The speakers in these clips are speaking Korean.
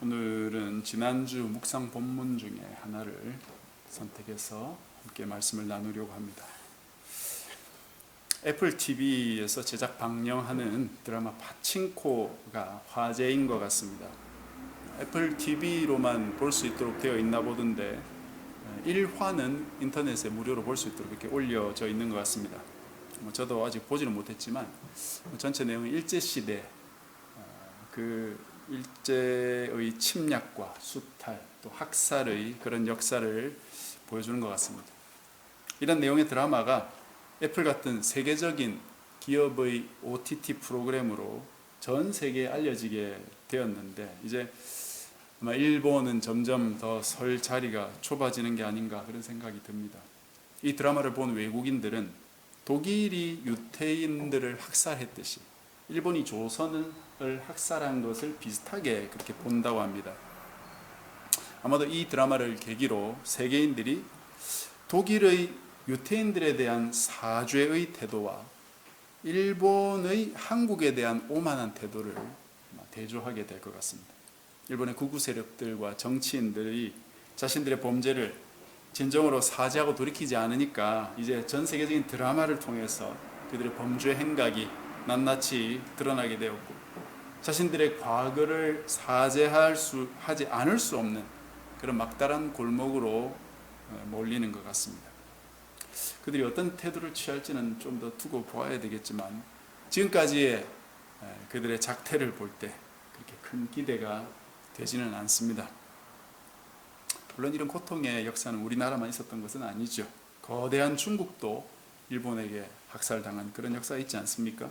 오늘은 지난주 묵상 본문 중에 하나를 선택해서 함께 말씀을 나누려고 합니다. 애플 TV에서 제작 방영하는 드라마 파친코가 화제인 것 같습니다. 애플 TV로만 볼 수 있도록 되어 있나 보던데 1화는 인터넷에 무료로 볼 수 있도록 이렇게 올려져 있는 것 같습니다. 저도 아직 보지는 못했지만 전체 내용은 일제시대 그 일제의 침략과 수탈 또 학살의 그런 역사를 보여주는 것 같습니다. 이런 내용의 드라마가 애플 같은 세계적인 기업의 OTT 프로그램으로 전 세계에 알려지게 되었는데 이제 아마 일본은 점점 더 설 자리가 좁아지는 게 아닌가 그런 생각이 듭니다. 이 드라마를 본 외국인들은 독일이 유태인들을 학살했듯이 일본이 조선을 학살한 것을 비슷하게 그렇게 본다고 합니다. 아마도 이 드라마를 계기로 세계인들이 독일의 유태인들에 대한 사죄의 태도와 일본의 한국에 대한 오만한 태도를 대조하게 될 것 같습니다. 일본의 극우 세력들과 정치인들이 자신들의 범죄를 진정으로 사죄하고 돌이키지 않으니까 이제 전 세계적인 드라마를 통해서 그들의 범죄 행각이 낱낱이 드러나게 되었고 자신들의 과거를 하지 않을 수 없는 그런 막다른 골목으로 몰리는 것 같습니다. 그들이 어떤 태도를 취할지는 좀 더 두고 보아야 되겠지만 지금까지의 그들의 작태를 볼 때 그렇게 큰 기대가 되지는 않습니다. 물론 이런 고통의 역사는 우리나라만 있었던 것은 아니죠. 거대한 중국도 일본에게 학살당한 그런 역사가 있지 않습니까?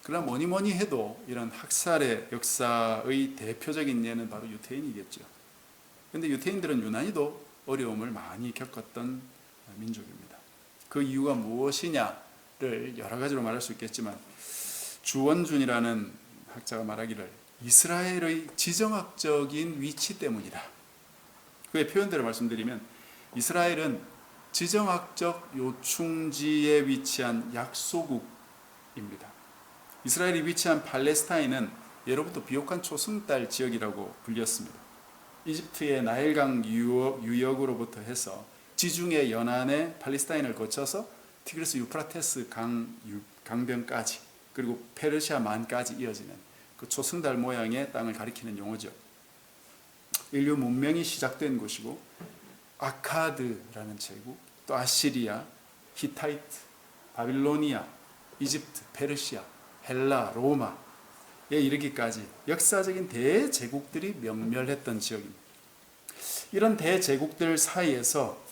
그러나 뭐니 해도 이런 학살의 역사의 대표적인 예는 바로 유태인이겠죠. 그런데 유태인들은 유난히도 어려움을 많이 겪었던 민족입니다. 그 이유가 무엇이냐를 여러 가지로 말할 수 있겠지만 주원준이라는 학자가 말하기를 이스라엘의 지정학적인 위치 때문이다. 그의 표현대로 말씀드리면 이스라엘은 지정학적 요충지에 위치한 약소국입니다. 이스라엘이 위치한 팔레스타인은 예로부터 비옥한 초승달 지역이라고 불렸습니다. 이집트의 나일강 유역으로부터 해서 지중해 연안의 팔레스타인을 거쳐서 티그리스 유프라테스 강변까지 그리고 페르시아만까지 이어지는 그 초승달 모양의 땅을 가리키는 용어죠. 인류 문명이 시작된 곳이고 아카드라는 제국, 또 아시리아, 히타이트, 바빌로니아, 이집트, 페르시아, 헬라, 로마에 이르기까지 역사적인 대제국들이 명멸했던 지역입니다. 이런 대제국들 사이에서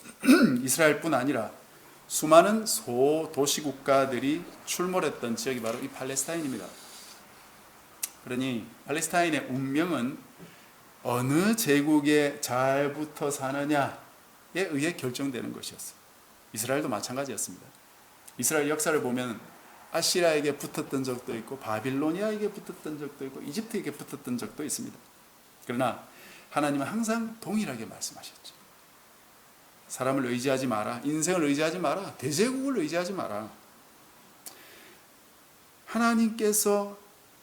이스라엘뿐 아니라 수많은 소도시 국가들이 출몰했던 지역이 바로 이 팔레스타인입니다. 그러니 팔레스타인의 운명은 어느 제국에 잘 붙어 사느냐에 의해 결정되는 것이었어요. 이스라엘도 마찬가지였습니다. 이스라엘 역사를 보면 아시리아에게 붙었던 적도 있고 바빌로니아에게 붙었던 적도 있고 이집트에게 붙었던 적도 있습니다. 그러나 하나님은 항상 동일하게 말씀하셨죠. 사람을 의지하지 마라. 인생을 의지하지 마라. 대제국을 의지하지 마라. 하나님께서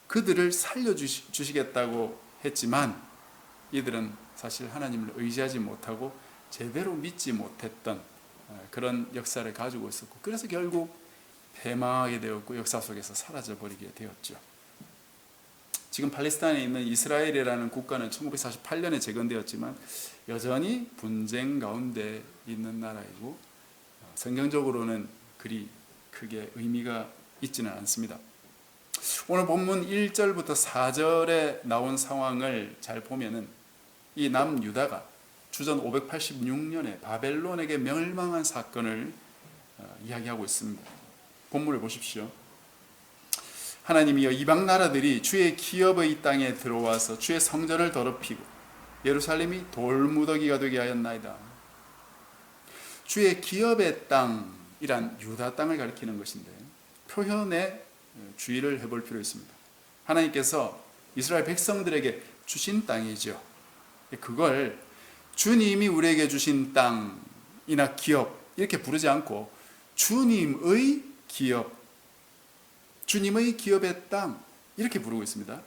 그들을 살려주시겠다고 했지만 이들은 사실 하나님을 의지하지 못하고 제대로 믿지 못했던 그런 역사를 가지고 있었고 그래서 결국 패망하게 되었고 역사 속에서 사라져버리게 되었죠. 지금 팔레스타인에 있는 이스라엘이라는 국가는 1948년에 재건되었지만 여전히 분쟁 가운데 있는 나라이고 성경적으로는 그리 크게 의미가 있지는 않습니다. 오늘 본문 1절부터 4절에 나온 상황을 잘 보면은 이 남유다가 주전 586년에 바벨론에게 멸망한 사건을 이야기하고 있습니다. 본문을 보십시오. 하나님이여 이방 나라들이 주의 기업의 땅에 들어와서 주의 성전을 더럽히고 예루살렘이 돌무더기가 되게 하였나이다. 주의 기업의 땅이란 유다 땅을 가리키는 것인데 표현에 주의를 해볼 필요 있습니다. 하나님께서 이스라엘 백성들에게 주신 땅이죠. 그걸 주님이 우리에게 주신 땅이나 기업 이렇게 부르지 않고 주님의 기업, 주님의 기업의 땅 이렇게 부르고 있습니다.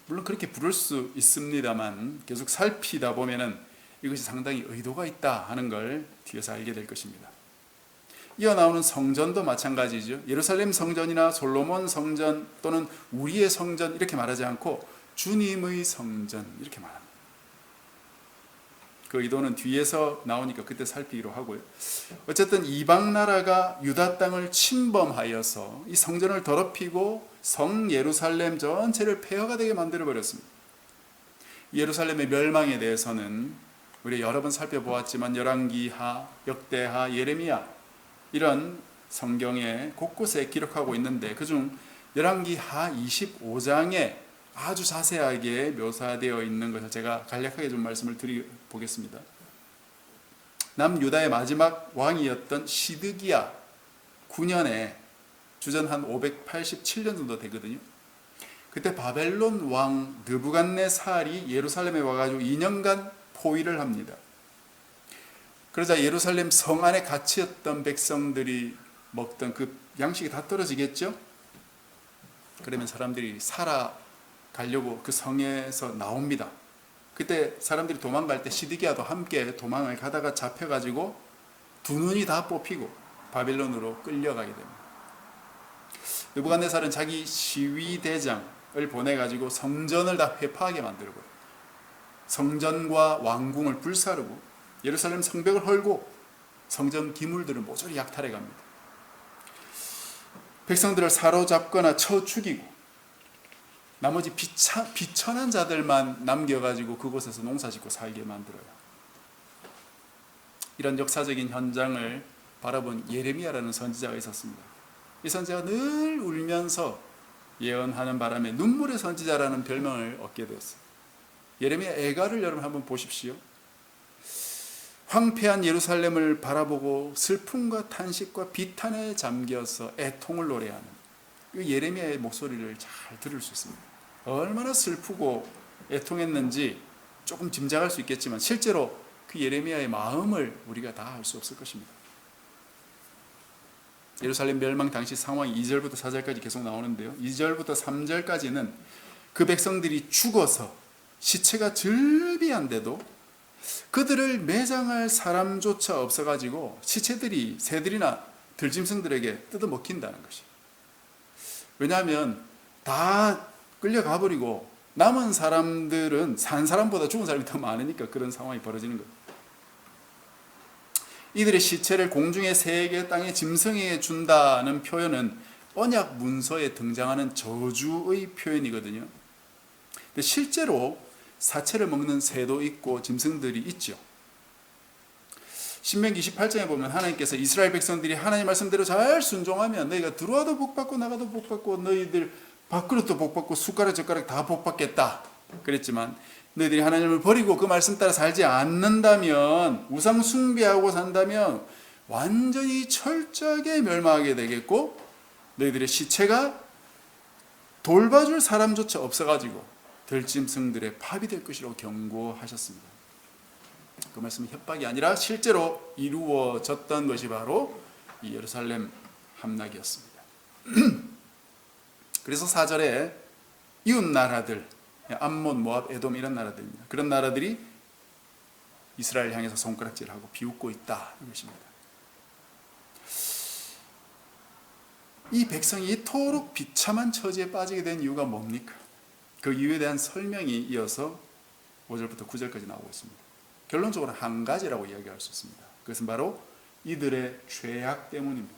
물론 그렇게 부를 수 있습니다만 계속 살피다 보면은 이것이 상당히 의도가 있다 하는 걸 뒤에서 알게 될 것입니다. 이어 나오는 성전도 마찬가지죠. 예루살렘 성전이나 솔로몬 성전 또는 우리의 성전 이렇게 말하지 않고 주님의 성전 이렇게 말합니다. 그 의도는 뒤에서 나오니까 그때 살피기로 하고요. 어쨌든 이방 나라가 유다 땅을 침범하여서 이 성전을 더럽히고 성 예루살렘 전체를 폐허가 되게 만들어 버렸습니다. 예루살렘의 멸망에 대해서는 우리 여러 번 살펴보았지만 열왕기하, 역대하, 예레미야 이런 성경에 곳곳에 기록하고 있는데 그중 열왕기하 25장에 아주 자세하게 묘사되어 있는 것을 제가 간략하게 좀 말씀을 드려보겠습니다. 남유다의 마지막 왕이었던 시드기야 9년에 주전 한 587년 정도 되거든요. 그때 바벨론 왕 느부갓네살이 예루살렘에 와가지고 2년간 포위를 합니다. 그러자 예루살렘 성 안에 갇혔던 백성들이 먹던 그 양식이 다 떨어지겠죠? 그러면 사람들이 살아가려고 그 성에서 나옵니다. 그때 사람들이 도망갈 때 시드기야도 함께 도망을 가다가 잡혀가지고 두 눈이 다 뽑히고 바빌론으로 끌려가게 됩니다. 느부갓네살은 자기 시위대장을 보내가지고 성전을 다 회파하게 만들어버려요. 성전과 왕궁을 불사르고 예루살렘 성벽을 헐고 성전 기물들을 모조리 약탈해 갑니다. 백성들을 사로잡거나 쳐 죽이고 나머지 비천한 자들만 남겨가지고 그곳에서 농사짓고 살게 만들어요. 이런 역사적인 현장을 바라본 예레미야라는 선지자가 있었습니다. 이 선지자가 늘 울면서 예언하는 바람에 눈물의 선지자라는 별명을 얻게 되었어요. 예레미야 애가를 여러분 한번 보십시오. 황폐한 예루살렘을 바라보고 슬픔과 탄식과 비탄에 잠겨서 애통을 노래하는 예레미야의 목소리를 잘 들을 수 있습니다. 얼마나 슬프고 애통했는지 조금 짐작할 수 있겠지만 실제로 그 예레미야의 마음을 우리가 다 알 수 없을 것입니다. 예루살렘 멸망 당시 상황이 2절부터 4절까지 계속 나오는데요. 2절부터 3절까지는 그 백성들이 죽어서 시체가 즐비한데도 그들을 매장할 사람조차 없어가지고 시체들이 새들이나 들짐승들에게 뜯어먹힌다는 것이. 왜냐하면 다 끌려가 버리고 남은 사람들은 산 사람보다 죽은 사람이 더 많으니까 그런 상황이 벌어지는 거예요. 이들의 시체를 공중의 새에게 땅의 짐승에게 준다는 표현은 언약 문서에 등장하는 저주의 표현이거든요. 근데 실제로 사체를 먹는 새도 있고 짐승들이 있죠. 신명기 28장에 보면 하나님께서 이스라엘 백성들이 하나님 말씀대로 잘 순종하면 너희가 들어와도 복받고 나가도 복받고 너희들 밥그릇도 복받고 숟가락 젓가락 다 복받겠다 그랬지만 너희들이 하나님을 버리고 그 말씀 따라 살지 않는다면 우상 숭배하고 산다면 완전히 철저하게 멸망하게 되겠고 너희들의 시체가 돌봐줄 사람조차 없어가지고 들짐승들의 밥이 될 것이라고 경고하셨습니다. 그 말씀은 협박이 아니라 실제로 이루어졌던 것이 바로 이 예루살렘 함락이었습니다. 그래서 4절에 이웃 나라들 암몬, 모압, 에돔 이런 나라들입니다. 그런 나라들이 이스라엘 향해서 손가락질하고 비웃고 있다 이것입니다. 이 백성이 이토록 비참한 처지에 빠지게 된 이유가 뭡니까? 그 이유에 대한 설명이 이어서 5절부터 9절까지 나오고 있습니다. 결론적으로 한 가지라고 이야기할 수 있습니다. 그것은 바로 이들의 죄악 때문입니다.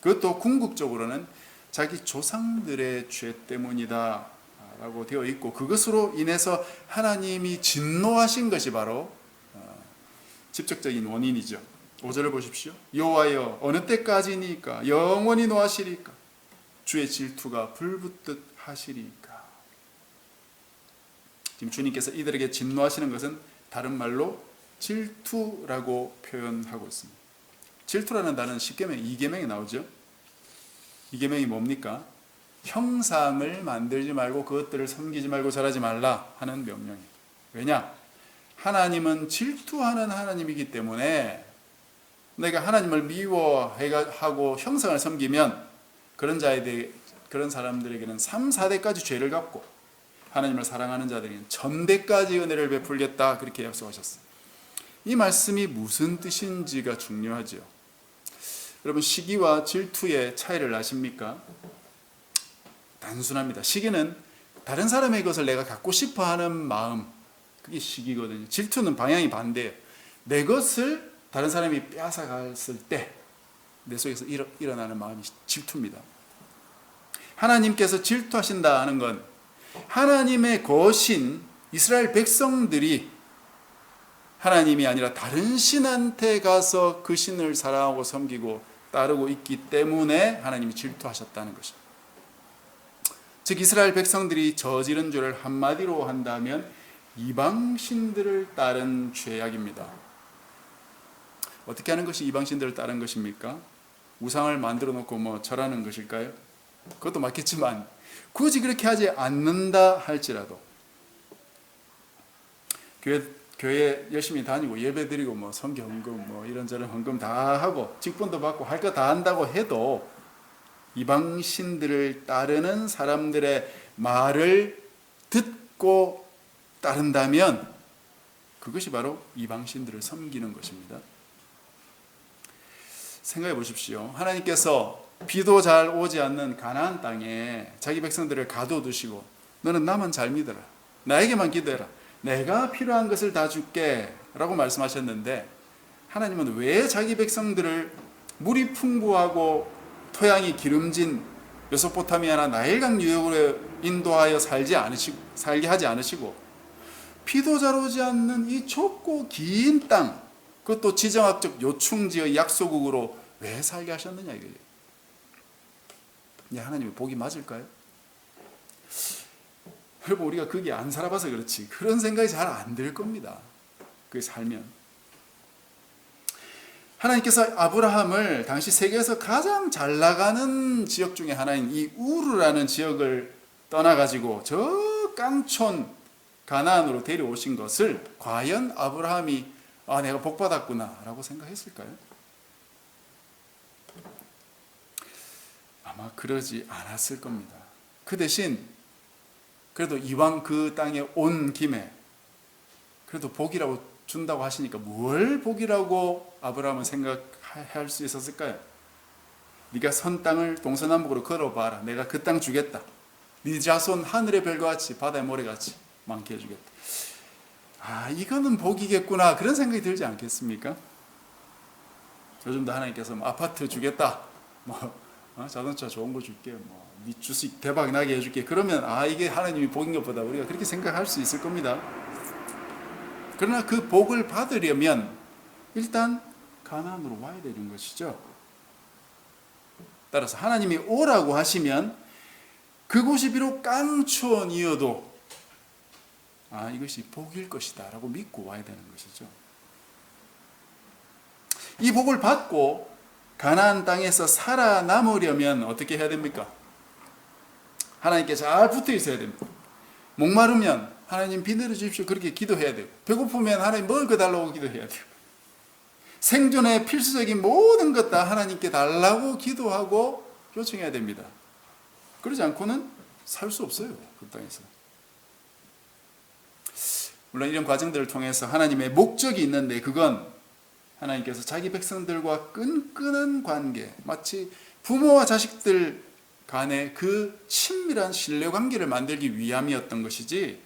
그것도 궁극적으로는 자기 조상들의 죄 때문이다 라고 되어 있고 그것으로 인해서 하나님이 진노하신 것이 바로 직접적인 원인이죠. 5절을 보십시오. 여호와여 어느 때까지니까 영원히 노하시리까 주의 질투가 불붙듯 하시리까. 지금 주님께서 이들에게 진노하시는 것은 다른 말로 질투라고 표현하고 있습니다. 질투라는 단어는 10계명 2계명에 나오죠. 2계명이 뭡니까? 형상을 만들지 말고 그것들을 섬기지 말고 절하지 말라 하는 명령이에요. 왜냐? 하나님은 질투하는 하나님이기 때문에 내가 하나님을 미워하고 형상을 섬기면 그런 사람들에게는 3, 4대까지 죄를 갚고 하나님을 사랑하는 자들에게는 천대까지 은혜를 베풀겠다 그렇게 약속하셨어요. 이 말씀이 무슨 뜻인지가 중요하죠. 여러분, 시기와 질투의 차이를 아십니까? 단순합니다. 시기는 다른 사람의 것을 내가 갖고 싶어 하는 마음, 그게 시기거든요. 질투는 방향이 반대예요. 내 것을 다른 사람이 빼앗아갔을 때 내 속에서 일어나는 마음이 질투입니다. 하나님께서 질투하신다는 건 하나님의 거신 이스라엘 백성들이 하나님이 아니라 다른 신한테 가서 그 신을 사랑하고 섬기고 따르고 있기 때문에 하나님이 질투하셨다는 것입니다. 즉 이스라엘 백성들이 저지른 죄를 한마디로 한다면 이방신들을 따른 죄악입니다. 어떻게 하는 것이 이방신들을 따른 것입니까? 우상을 만들어 놓고 절하는 것일까요? 그것도 맞겠지만 굳이 그렇게 하지 않는다 할지라도 교회 열심히 다니고 예배드리고 성경헌금 이런저런 헌금 다 하고 직분도 받고 할 거 다 한다고 해도 이방신들을 따르는 사람들의 말을 듣고 따른다면 그것이 바로 이방신들을 섬기는 것입니다. 생각해 보십시오. 하나님께서 비도 잘 오지 않는 가나안 땅에 자기 백성들을 가둬두시고 너는 나만 잘 믿어라, 나에게만 기도해라, 내가 필요한 것을 다 줄게 라고 말씀하셨는데 하나님은 왜 자기 백성들을 물이 풍부하고 토양이 기름진 메소포타미아나 나일강 유역으로 인도하여 살게 하지 않으시고 비도 잘 오지 않는 이 좁고 긴 땅, 그것도 지정학적 요충지의 약소국으로 왜 살게 하셨느냐 이거예요. 하나님의 복이 맞을까요? 여러분, 우리가 거기 안 살아봐서 그렇지 그런 생각이 잘 안 들 겁니다. 그게 살면. 하나님께서 아브라함을 당시 세계에서 가장 잘 나가는 지역 중에 하나인 이 우르라는 지역을 떠나가지고 저 깡촌 가나안으로 데려오신 것을 과연 아브라함이 내가 복받았구나 라고 생각했을까요? 아마 그러지 않았을 겁니다. 그 대신 그래도 이왕 그 땅에 온 김에 그래도 복이라고 준다고 하시니까 뭘 복이라고 아브라함은 생각할 수 있었을까요? 네가 선 땅을 동서남북으로 걸어봐라, 내가 그 땅 주겠다, 네 자손 하늘의 별과 같이 바다의 모래같이 많게 해주겠다. 이거는 복이겠구나 그런 생각이 들지 않겠습니까? 요즘도 하나님께서 아파트 주겠다, 자동차 좋은 거 줄게, 네 주식 대박 나게 해줄게, 그러면 이게 하나님이 복인 것보다 우리가 그렇게 생각할 수 있을 겁니다. 그러나 그 복을 받으려면 일단 가나안으로 와야 되는 것이죠. 따라서 하나님이 오라고 하시면 그곳이 비록 깡촌이어도 이것이 복일 것이다 라고 믿고 와야 되는 것이죠. 이 복을 받고 가나안 땅에서 살아남으려면 어떻게 해야 됩니까? 하나님께 잘 붙어 있어야 됩니다. 목마르면 하나님 비 내려 주십시오 그렇게 기도해야 되고, 배고프면 하나님 먹을 거 달라고 기도해야 돼요. 생존의 필수적인 모든 것 다 하나님께 달라고 기도하고 요청해야 됩니다. 그러지 않고는 살 수 없어요, 그 땅에서. 물론 이런 과정들을 통해서 하나님의 목적이 있는데 그건 하나님께서 자기 백성들과 끈끈한 관계, 마치 부모와 자식들 간의 그 친밀한 신뢰관계를 만들기 위함이었던 것이지,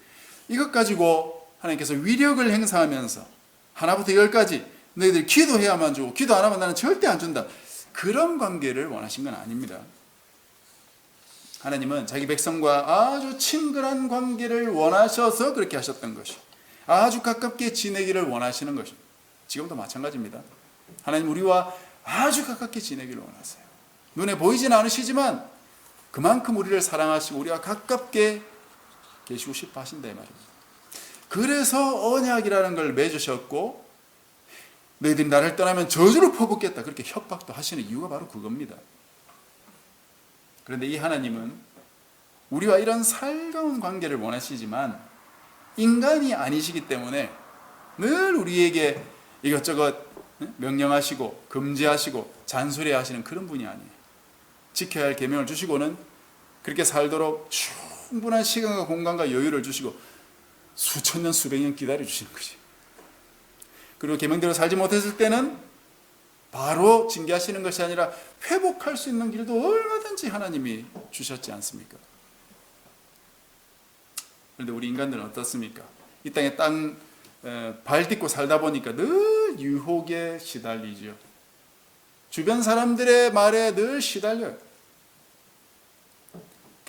이것 가지고 하나님께서 위력을 행사하면서 하나부터 열까지 너희들 기도해야만 주고 기도 안 하면 나는 절대 안 준다, 그런 관계를 원하신 건 아닙니다. 하나님은 자기 백성과 아주 친근한 관계를 원하셔서 그렇게 하셨던 것이, 아주 가깝게 지내기를 원하시는 것입니다. 지금도 마찬가지입니다. 하나님 우리와 아주 가깝게 지내기를 원하세요. 눈에 보이지는 않으시지만 그만큼 우리를 사랑하시고 우리와 가깝게 계시고 싶어 하신다 이 말입니다. 그래서 언약이라는 걸 맺으셨고 너희들이 나를 떠나면 저주를 퍼붓겠다 그렇게 협박도 하시는 이유가 바로 그겁니다. 그런데 이 하나님은 우리와 이런 살가운 관계를 원하시지만 인간이 아니시기 때문에 늘 우리에게 이것저것 명령하시고 금지하시고 잔소리하시는 그런 분이 아니에요. 지켜야 할 계명을 주시고는 그렇게 살도록 쭉 충분한 시간과 공간과 여유를 주시고 수천 년 수백 년 기다려 주시는 거지. 그리고 계명대로 살지 못했을 때는 바로 징계하시는 것이 아니라 회복할 수 있는 길도 얼마든지 하나님이 주셨지 않습니까? 그런데 우리 인간들은 어떻습니까? 이 땅에 발 딛고 살다 보니까 늘 유혹에 시달리죠. 주변 사람들의 말에 늘 시달려요.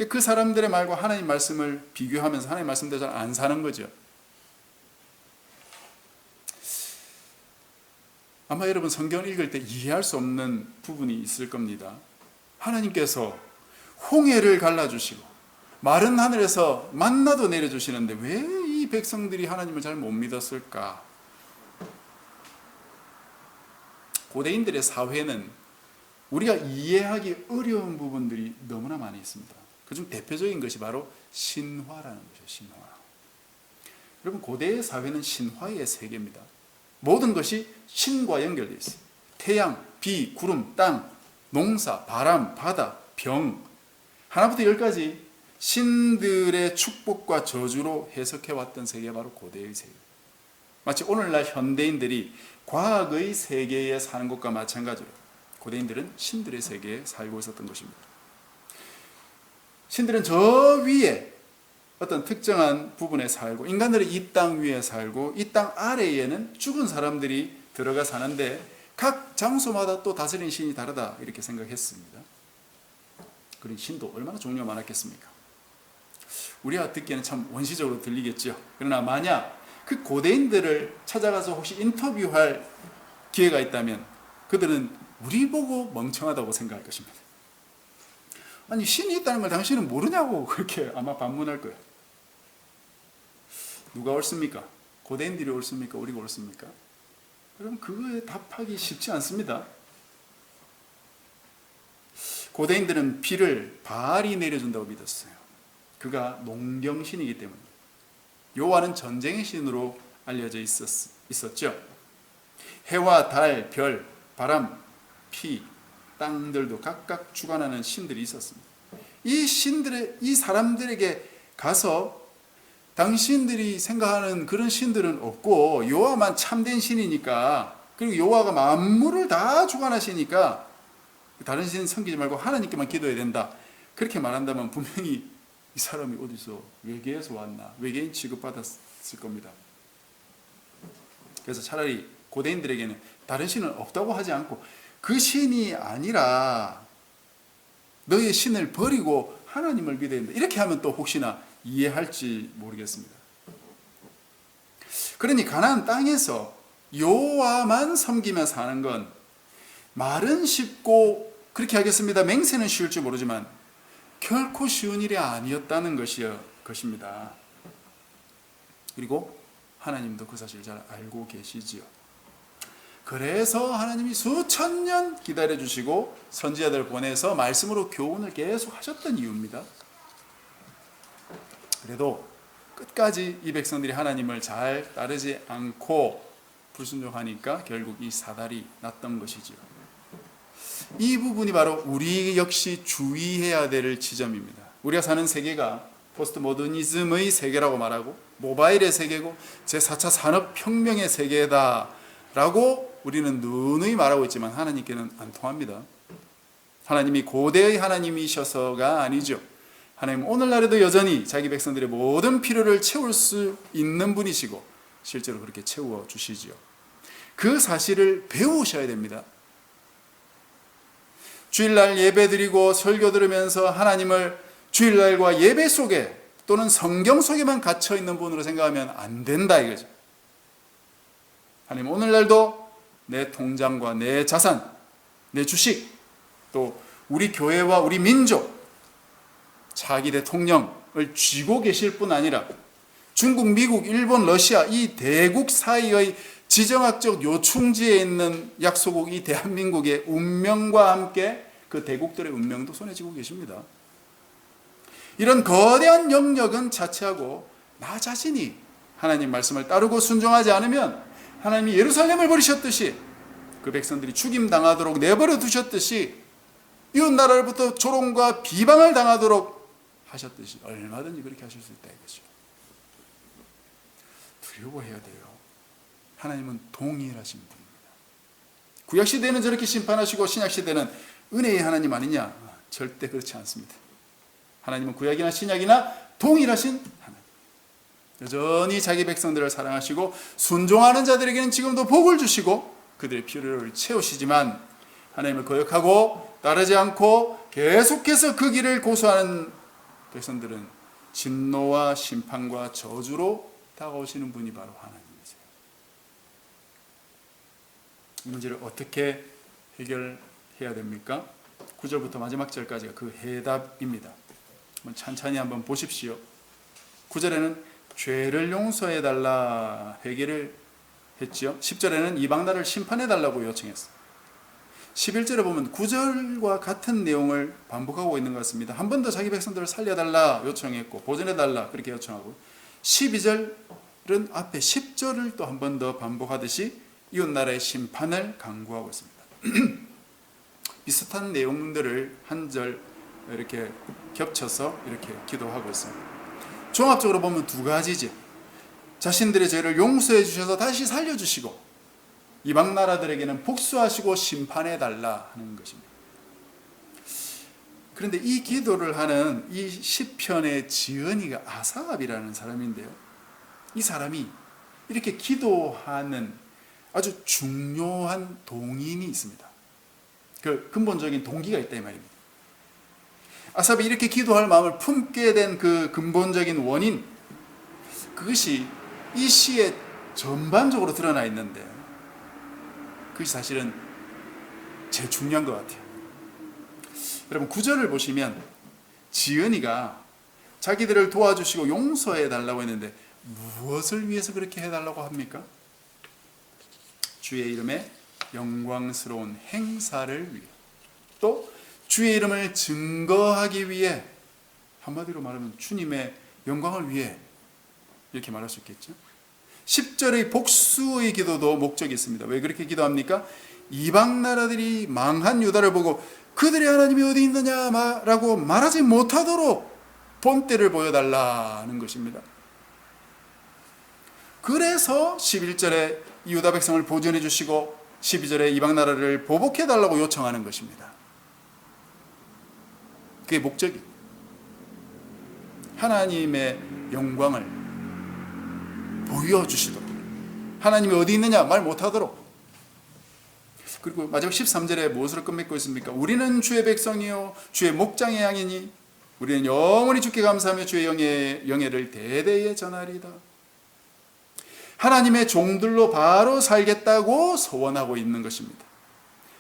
그 사람들의 말과 하나님 말씀을 비교하면서 하나님 말씀대로 잘 안 사는 거죠. 아마 여러분 성경을 읽을 때 이해할 수 없는 부분이 있을 겁니다. 하나님께서 홍해를 갈라주시고 마른 하늘에서 만나도 내려주시는데 왜 이 백성들이 하나님을 잘 못 믿었을까? 고대인들의 사회는 우리가 이해하기 어려운 부분들이 너무나 많이 있습니다. 그중 대표적인 것이 바로 신화라는 것이죠. 신화. 여러분, 고대의 사회는 신화의 세계입니다. 모든 것이 신과 연결되어 있어요. 태양, 비, 구름, 땅, 농사, 바람, 바다, 병, 하나부터 열까지 신들의 축복과 저주로 해석해왔던 세계가 바로 고대의 세계. 마치 오늘날 현대인들이 과학의 세계에 사는 것과 마찬가지로 고대인들은 신들의 세계에 살고 있었던 것입니다. 신들은 저 위에 어떤 특정한 부분에 살고, 인간들은 이 땅 위에 살고, 이 땅 아래에는 죽은 사람들이 들어가 사는데 각 장소마다 또 다스리는 신이 다르다, 이렇게 생각했습니다. 그런 신도 얼마나 종류가 많았겠습니까? 우리가 듣기에는 참 원시적으로 들리겠죠. 그러나 만약 그 고대인들을 찾아가서 혹시 인터뷰할 기회가 있다면 그들은 우리 보고 멍청하다고 생각할 것입니다. 아니, 신이 있다는 걸 당신은 모르냐고 그렇게 아마 반문할 거예요. 누가 옳습니까? 고대인들이 옳습니까? 우리가 옳습니까? 여러분, 그거에 답하기 쉽지 않습니다. 고대인들은 비를 바알이 내려준다고 믿었어요. 그가 농경신이기 때문에. 여호와는 전쟁의 신으로 알려져 있었죠. 해와 달, 별, 바람, 피, 땅들도 각각 주관하는 신들이 있었습니다. 이 사람들에게 가서 당신들이 생각하는 그런 신들은 없고 여호와만 참된 신이니까, 그리고 여호와가 만물을 다 주관하시니까 다른 신 섬기지 말고 하나님께만 기도해야 된다, 그렇게 말한다면 분명히 이 사람이 어디서 외계에서 왔나, 외계인 취급받았을 겁니다. 그래서 차라리 고대인들에게는 다른 신은 없다고 하지 않고 그 신이 아니라 너의 신을 버리고 하나님을 믿어야 된다, 이렇게 하면 또 혹시나 이해할지 모르겠습니다. 그러니 가나안 땅에서 여호와만 섬기며 사는 건 말은 쉽고 그렇게 하겠습니다, 맹세는 쉬울 줄 모르지만 결코 쉬운 일이 아니었다는 것입니다. 그리고 하나님도 그 사실을 잘 알고 계시지요. 그래서 하나님이 수천 년 기다려주시고 선지자들을 보내서 말씀으로 교훈을 계속 하셨던 이유입니다. 그래도 끝까지 이 백성들이 하나님을 잘 따르지 않고 불순종하니까 결국 이 사달이 났던 것이지요. 이 부분이 바로 우리 역시 주의해야 될 지점입니다. 우리가 사는 세계가 포스트 모더니즘의 세계라고 말하고 모바일의 세계고 제4차 산업혁명의 세계다라고 우리는 누누이 말하고 있지만 하나님께는 안 통합니다. 하나님이 고대의 하나님이셔서가 아니죠. 하나님은 오늘날에도 여전히 자기 백성들의 모든 필요를 채울 수 있는 분이시고 실제로 그렇게 채워주시지요. 그 사실을 배우셔야 됩니다. 주일날 예배 드리고 설교 들으면서 하나님을 주일날과 예배 속에 또는 성경 속에만 갇혀있는 분으로 생각하면 안 된다 이거죠. 하나님 오늘날도 내 통장과 내 자산, 내 주식, 또 우리 교회와 우리 민족, 차기 대통령을 쥐고 계실 뿐 아니라 중국, 미국, 일본, 러시아 이 대국 사이의 지정학적 요충지에 있는 약소국 이 대한민국의 운명과 함께 그 대국들의 운명도 손에 쥐고 계십니다. 이런 거대한 영역은 자체하고 나 자신이 하나님 말씀을 따르고 순종하지 않으면 하나님이 예루살렘을 버리셨듯이 그 백성들이 죽임당하도록 내버려 두셨듯이 이웃 나라로부터 조롱과 비방을 당하도록 하셨듯이 얼마든지 그렇게 하실 수 있다 이거죠. 두려워해야 돼요. 하나님은 동일하신 분입니다. 구약시대는 저렇게 심판하시고 신약시대는 은혜의 하나님 아니냐? 절대 그렇지 않습니다. 하나님은 구약이나 신약이나 동일하신 하나님. 여전히 자기 백성들을 사랑하시고 순종하는 자들에게는 지금도 복을 주시고 그들의 필요를 채우시지만 하나님을 거역하고 따르지 않고 계속해서 그 길을 고수하는 백성들은 진노와 심판과 저주로 다가오시는 분이 바로 하나님이세요. 이 문제를 어떻게 해결해야 됩니까? 9절부터 마지막 절까지가 그 해답입니다. 찬찬히 한번 보십시오. 9절에는 죄를 용서해달라 회개를 했죠. 10절에는 이방나라를 심판해달라고 요청했어요. 11절에 보면 9절과 같은 내용을 반복하고 있는 것 같습니다. 한 번 더 자기 백성들을 살려달라 요청했고 보존해달라 그렇게 요청하고 12절은 앞에 10절을 또 한 번 더 반복하듯이 이웃나라의 심판을 강구하고 있습니다. 비슷한 내용들을 한 절 이렇게 겹쳐서 이렇게 기도하고 있습니다. 종합적으로 보면 두 가지죠. 자신들의 죄를 용서해 주셔서 다시 살려주시고 이방 나라들에게는 복수하시고 심판해달라 하는 것입니다. 그런데 이 기도를 하는 이 시편의 지은이가 아삽이라는 사람인데요. 이 사람이 이렇게 기도하는 아주 중요한 동인이 있습니다. 그 근본적인 동기가 있다 이 말입니다. 아삽이 이렇게 기도할 마음을 품게 된 그 근본적인 원인, 그것이 이 시에 전반적으로 드러나 있는데 그것이 사실은 제일 중요한 것 같아요. 여러분 9절을 보시면 지은이가 자기들을 도와주시고 용서해 달라고 했는데 무엇을 위해서 그렇게 해달라고 합니까? 주의 이름에 영광스러운 행사를 위해, 또 주의 이름을 증거하기 위해, 한마디로 말하면 주님의 영광을 위해 이렇게 말할 수 있겠죠. 10절의 복수의 기도도 목적이 있습니다. 왜 그렇게 기도합니까? 이방 나라들이 망한 유다를 보고 그들의 하나님이 어디 있느냐라고 말하지 못하도록 본때를 보여달라는 것입니다. 그래서 11절에 유다 백성을 보존해 주시고 12절에 이방 나라를 보복해 달라고 요청하는 것입니다. 그게 목적이 하나님의 영광을 보여주시도록, 하나님이 어디 있느냐 말 못하도록. 그리고 마지막 13절에 무엇으로 끝맺고 있습니까? 우리는 주의 백성이요 주의 목장의 양이니 우리는 영원히 주께 감사하며 주의 영예를 대대에 전하리이다. 하나님의 종들로 바로 살겠다고 소원하고 있는 것입니다.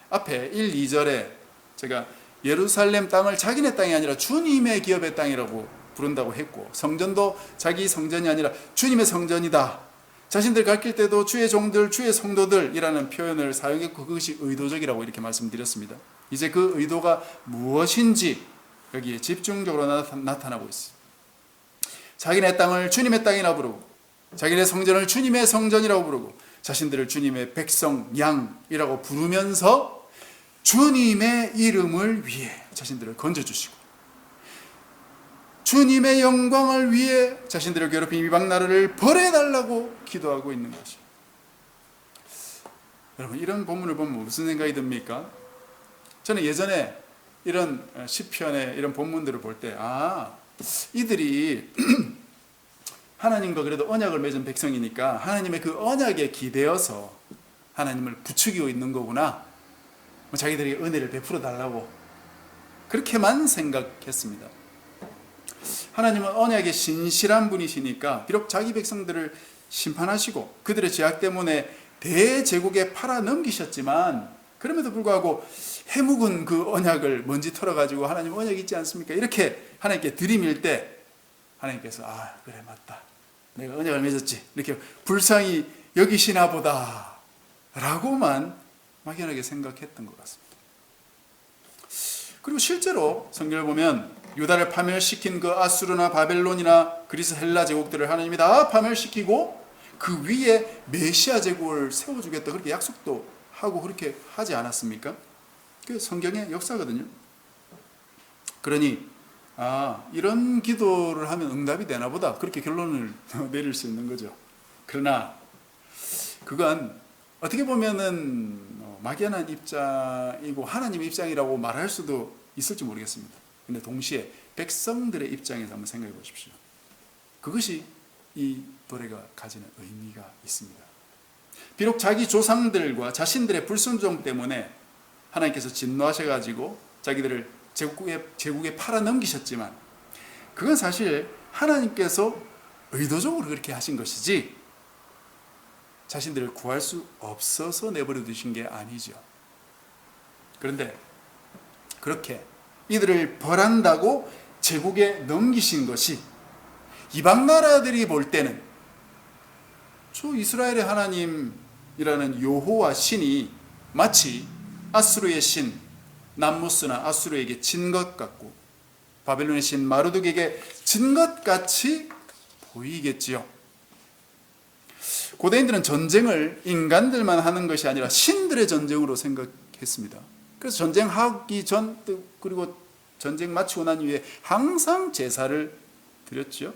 앞에 1, 2절에 제가 예루살렘 땅을 자기네 땅이 아니라 주님의 기업의 땅이라고 부른다고 했고, 성전도 자기 성전이 아니라 주님의 성전이다. 자신들 가르칠 때도 주의 종들, 주의 성도들이라는 표현을 사용했고 그것이 의도적이라고 이렇게 말씀드렸습니다. 이제 그 의도가 무엇인지 여기에 집중적으로 나타나고 있어요. 자기네 땅을 주님의 땅이라 부르고 자기네 성전을 주님의 성전이라고 부르고 자신들을 주님의 백성, 양이라고 부르면서 주님의 이름을 위해 자신들을 건져주시고 주님의 영광을 위해 자신들을 괴롭힌 이방 나라를 벌해달라고 기도하고 있는 것이죠. 여러분 이런 본문을 보면 무슨 생각이 듭니까? 저는 예전에 이런 시편의 이런 본문들을 볼 때 이들이 하나님과 그래도 언약을 맺은 백성이니까 하나님의 그 언약에 기대어서 하나님을 부추기고 있는 거구나, 자기들에게 은혜를 베풀어 달라고 그렇게만 생각했습니다. 하나님은 언약에 신실한 분이시니까 비록 자기 백성들을 심판하시고 그들의 죄악 때문에 대제국에 팔아 넘기셨지만 그럼에도 불구하고 해묵은 그 언약을 먼지 털어가지고 하나님 언약 있지 않습니까? 이렇게 하나님께 들이밀 때 하나님께서 그래 맞다, 내가 언약을 맺었지, 이렇게 불쌍히 여기시나 보다 라고만 막연하게 생각했던 것 같습니다. 그리고 실제로 성경을 보면 유다를 파멸시킨 그 아수르나 바벨론이나 그리스 헬라 제국들을 하나님이 다 파멸시키고 그 위에 메시아 제국을 세워주겠다 그렇게 약속도 하고 그렇게 하지 않았습니까? 그게 성경의 역사거든요. 그러니 이런 기도를 하면 응답이 되나 보다, 그렇게 결론을 내릴 수 있는 거죠. 그러나 그건 어떻게 보면은 막연한 입장이고 하나님의 입장이라고 말할 수도 있을지 모르겠습니다. 근데 동시에 백성들의 입장에서 한번 생각해 보십시오. 그것이 이 노래가 가지는 의미가 있습니다. 비록 자기 조상들과 자신들의 불순종 때문에 하나님께서 진노하셔가지고 자기들을 제국에 팔아 넘기셨지만, 그건 사실 하나님께서 의도적으로 그렇게 하신 것이지 자신들을 구할 수 없어서 내버려 두신 게 아니죠. 그런데 그렇게 이들을 벌한다고 제국에 넘기신 것이 이방 나라들이 볼 때는 저 이스라엘의 하나님이라는 여호와 신이 마치 아수르의 신 남무스나 아수르에게 진 것 같고 바벨론의 신 마르둑에게 진 것 같이 보이겠지요. 고대인들은 전쟁을 인간들만 하는 것이 아니라 신들의 전쟁으로 생각했습니다. 그래서 전쟁하기 전, 그리고 전쟁 마치고 난 이후에 항상 제사를 드렸죠.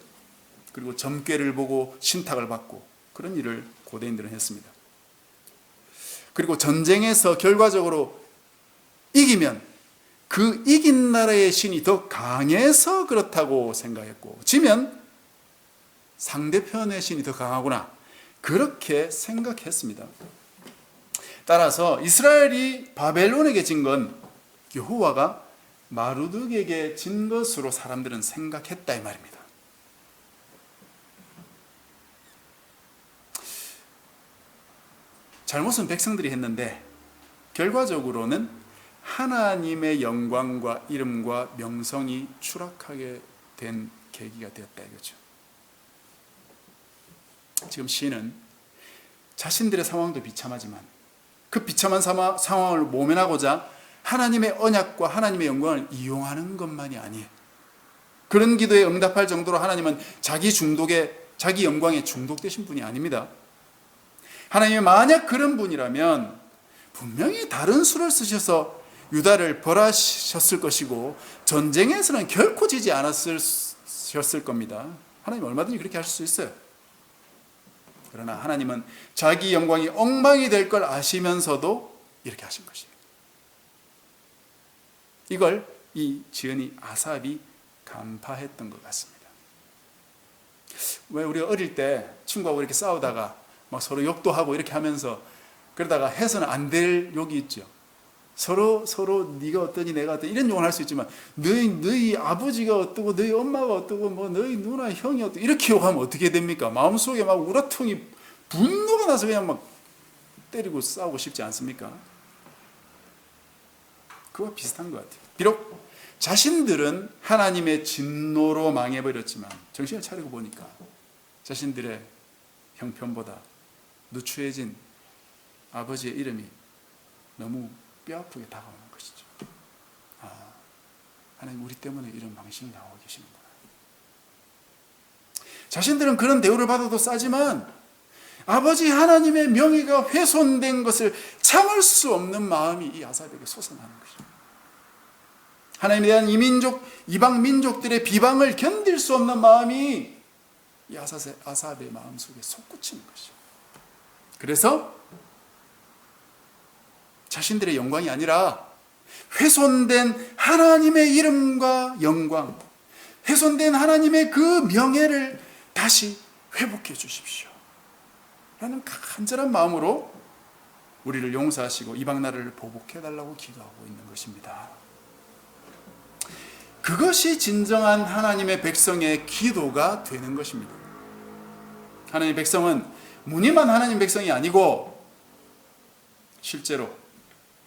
그리고 점괘를 보고 신탁을 받고 그런 일을 고대인들은 했습니다. 그리고 전쟁에서 결과적으로 이기면 그 이긴 나라의 신이 더 강해서 그렇다고 생각했고, 지면 상대편의 신이 더 강하구나, 그렇게 생각했습니다. 따라서 이스라엘이 바벨론에게 진 건 여호와가 마르둑에게 진 것으로 사람들은 생각했다 이 말입니다. 잘못은 백성들이 했는데 결과적으로는 하나님의 영광과 이름과 명성이 추락하게 된 계기가 되었다 이거죠. 지금 시인은 자신들의 상황도 비참하지만 그 비참한 상황을 모면하고자 하나님의 언약과 하나님의 영광을 이용하는 것만이 아니에요. 그런 기도에 응답할 정도로 하나님은 자기 영광에 중독되신 분이 아닙니다. 하나님이 만약 그런 분이라면 분명히 다른 수를 쓰셔서 유다를 벌하셨을 것이고 전쟁에서는 결코 지지 않았을 겁니다. 하나님 얼마든지 그렇게 하실 수 있어요. 그러나 하나님은 자기 영광이 엉망이 될 걸 아시면서도 이렇게 하신 것이에요. 이걸 이 지은이 아삽이 간파했던 것 같습니다. 왜 우리가 어릴 때 친구하고 이렇게 싸우다가 막 서로 욕도 하고 이렇게 하면서 그러다가 해서는 안 될 욕이 있죠. 서로 네가 어떠니 내가 어떠니 이런 욕을 할 수 있지만 너희 아버지가 어떠고 너희 엄마가 어떠고 뭐 너희 누나 형이 어떠고 이렇게 욕하면 어떻게 됩니까? 마음속에 막 우라통이 분노가 나서 그냥 막 때리고 싸우고 싶지 않습니까? 그와 비슷한 것 같아요. 비록 자신들은 하나님의 진노로 망해버렸지만 정신을 차리고 보니까 자신들의 형편보다 누추해진 아버지의 이름이 너무 뼈아프게 다가오는 것이죠. 하나님 우리 때문에 이런 망신이 나오고 계시는구나. 자신들은 그런 대우를 받아도 싸지만 아버지 하나님의 명예가 훼손된 것을 참을 수 없는 마음이 이 아삽에게 솟아나는 것입니다. 하나님에 대한 이방 민족들의 비방을 견딜 수 없는 마음이 이 아삽의 마음속에 솟구치는 것이죠. 그래서 자신들의 영광이 아니라 훼손된 하나님의 이름과 영광, 훼손된 하나님의 그 명예를 다시 회복해 주십시오 라는 간절한 마음으로 우리를 용서하시고 이방 나라를 보복해 달라고 기도하고 있는 것입니다. 그것이 진정한 하나님의 백성의 기도가 되는 것입니다. 하나님의 백성은 무늬만 하나님 백성이 아니고 실제로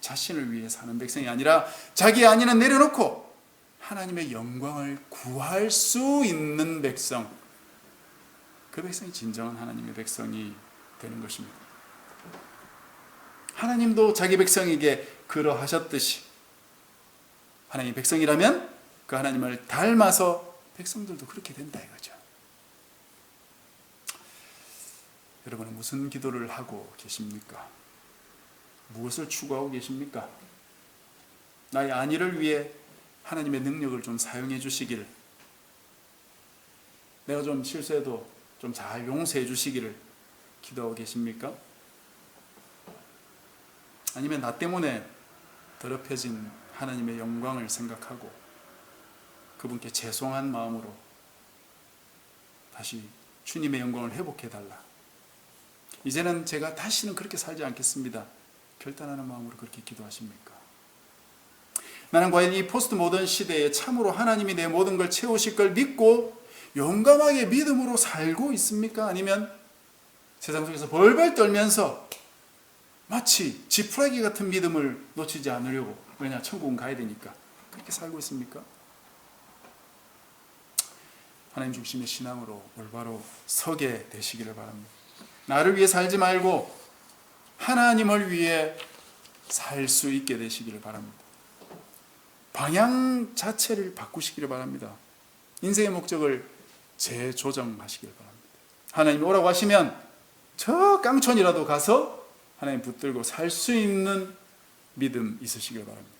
자신을 위해 사는 백성이 아니라 자기 안위는 내려놓고 하나님의 영광을 구할 수 있는 백성, 그 백성이 진정한 하나님의 백성이 되는 것입니다. 하나님도 자기 백성에게 그러하셨듯이 하나님의 백성이라면 그 하나님을 닮아서 백성들도 그렇게 된다 이거죠. 여러분은 무슨 기도를 하고 계십니까? 무엇을 추구하고 계십니까? 나의 안위를 위해 하나님의 능력을 좀 사용해 주시기를, 내가 좀 실수해도 좀 잘 용서해 주시기를 기도하고 계십니까? 아니면 나 때문에 더럽혀진 하나님의 영광을 생각하고 그분께 죄송한 마음으로 다시 주님의 영광을 회복해 달라, 이제는 제가 다시는 그렇게 살지 않겠습니다, 결단하는 마음으로 그렇게 기도하십니까? 나는 과연 이 포스트 모던 시대에 참으로 하나님이 내 모든 걸 채우실 걸 믿고 용감하게 믿음으로 살고 있습니까? 아니면 세상 속에서 벌벌 떨면서 마치 지푸라기 같은 믿음을 놓치지 않으려고, 왜냐 천국은 가야 되니까 그렇게 살고 있습니까? 하나님 중심의 신앙으로 올바로 서게 되시기를 바랍니다. 나를 위해 살지 말고 하나님을 위해 살 수 있게 되시기를 바랍니다. 방향 자체를 바꾸시기를 바랍니다. 인생의 목적을 재조정하시기를 바랍니다. 하나님이 오라고 하시면 저 깡촌이라도 가서 하나님 붙들고 살 수 있는 믿음 있으시길 바랍니다.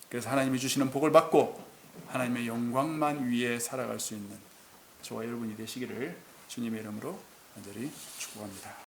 그래서 하나님이 주시는 복을 받고 하나님의 영광만 위해 살아갈 수 있는 저와 여러분이 되시기를 주님의 이름으로 간절히 축복합니다.